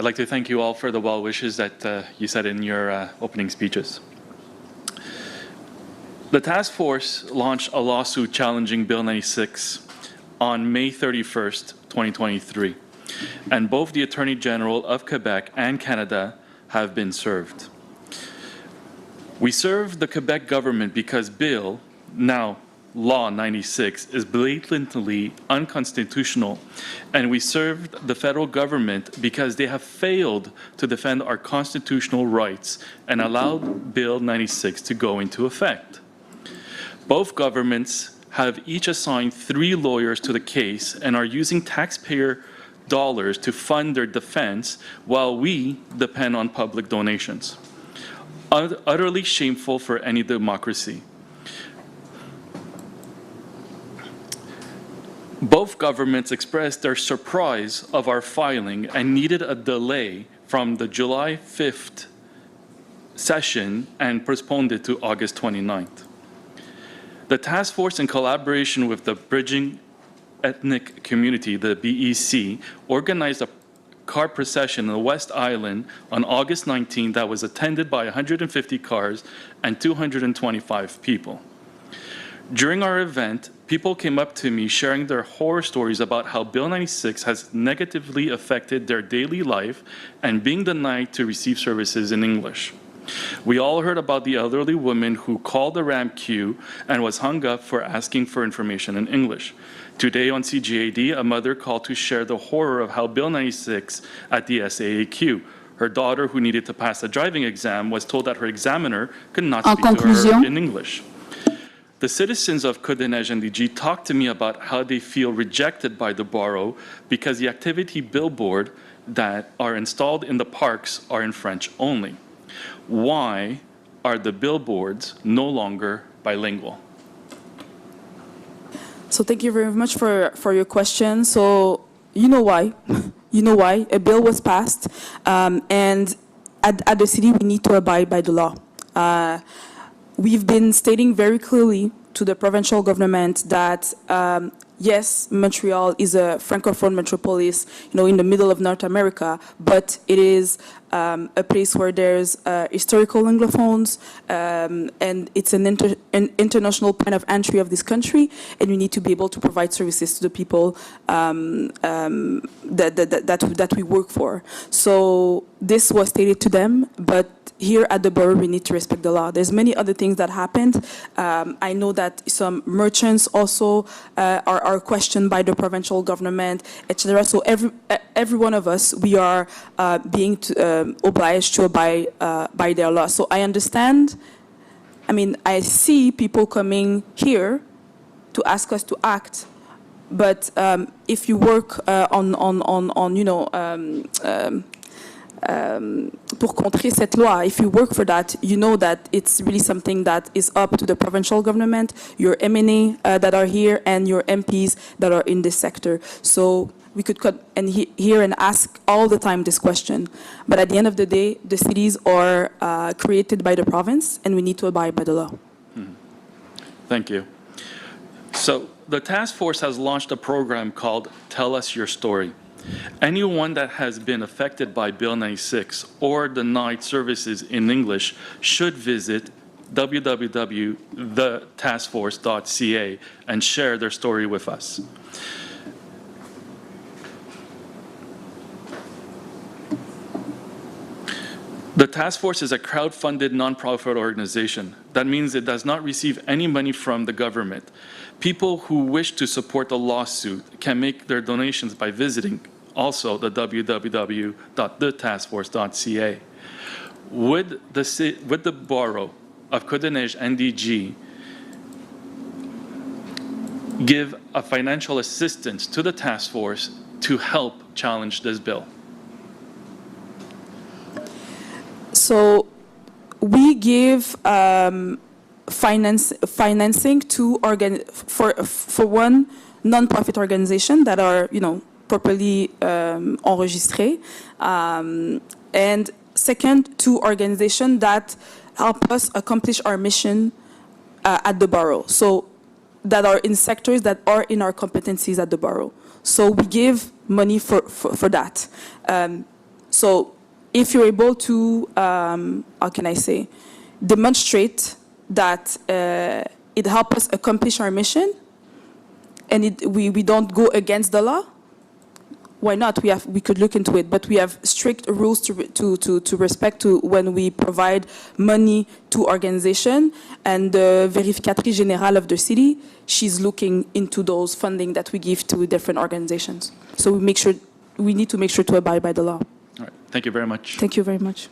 I'd like to thank you all for the well wishes that you said in your opening speeches. The task force launched a lawsuit challenging Bill 96 on May 31st, 2023, and both the Attorney General of Quebec and Canada have been served. We serve the Quebec government because Bill, now Law 96, is blatantly unconstitutional, and we served the federal government because they have failed to defend our constitutional rights and allowed Bill 96 to go into effect. Both governments have each assigned 3 lawyers to the case and are using taxpayer dollars to fund their defense while we depend on public donations. Utterly shameful for any democracy. Both governments expressed their surprise of our filing and needed a delay from the July 5th session and postponed it to August 29th. The task force, in collaboration with the Bridging Ethnic Community, the BEC, organized a car procession in the West Island on August 19th that was attended by 150 cars and 225 people. During our event, people came up to me sharing their horror stories about how Bill 96 has negatively affected their daily life and being denied to receive services in English. We all heard about the elderly woman who called the ramp queue and was hung up for asking for information in English. Today on CGAD, a mother called to share the horror of how Bill 96 at the SAAQ. Her daughter, who needed to pass a driving exam, was told that her examiner could not speak to her in English. The citizens of Côte-des-Neiges talked to me about how they feel rejected by the borough because the activity billboard that are installed in the parks are in French only. Why are the billboards no longer bilingual? So thank you very much for your question. So you know why. You know why. A bill was passed, and at the city we need to abide by the law. We've been stating very clearly to the provincial government that yes, Montreal is a francophone metropolis, in the middle of North America, but it is a place where there's historical Anglophones, and it's an international point of entry of this country, and we need to be able to provide services to the people that we work for. So this was stated to them, but here at the borough, we need to respect the law. There's many other things that happened. I know that some merchants also are questioned by the provincial government, etc. So every one of us, we are being obliged to abide by their law. So I understand. I mean, I see people coming here to ask us to act, but if you work pour contrer cette loi. If you work for that, you know that it's really something that is up to the provincial government, your MNA that are here, and your MPs that are in this sector. So we could come and hear and ask all the time this question. But at the end of the day, the cities are created by the province, and we need to abide by the law. Thank you. So the task force has launched a program called Tell Us Your Story. Anyone that has been affected by Bill 96 or denied services in English should visit www.thetaskforce.ca and share their story with us. The task force is a crowd-funded nonprofit organization. That means it does not receive any money from the government. People who wish to support the lawsuit can make their donations by visiting also the www.thetaskforce.ca. Would the borough of Côte-des-Neiges NDG give a financial assistance to the task force to help challenge this bill? So we give financing to for one non-profit organization that are properly enregistrés, and second, two organizations that help us accomplish our mission at the borough. So that are in sectors that are in our competencies at the borough. So we give money for that. So if you're able to, how can I say, demonstrate that it helps us accomplish our mission and we don't go against the law, why not? We could look into it, but we have strict rules to respect to when we provide money to organization. And the Verificatrice Générale of the city, she's looking into those funding that we give to different organizations. So we need to make sure to abide by the law. All right. Thank you very much. Thank you very much.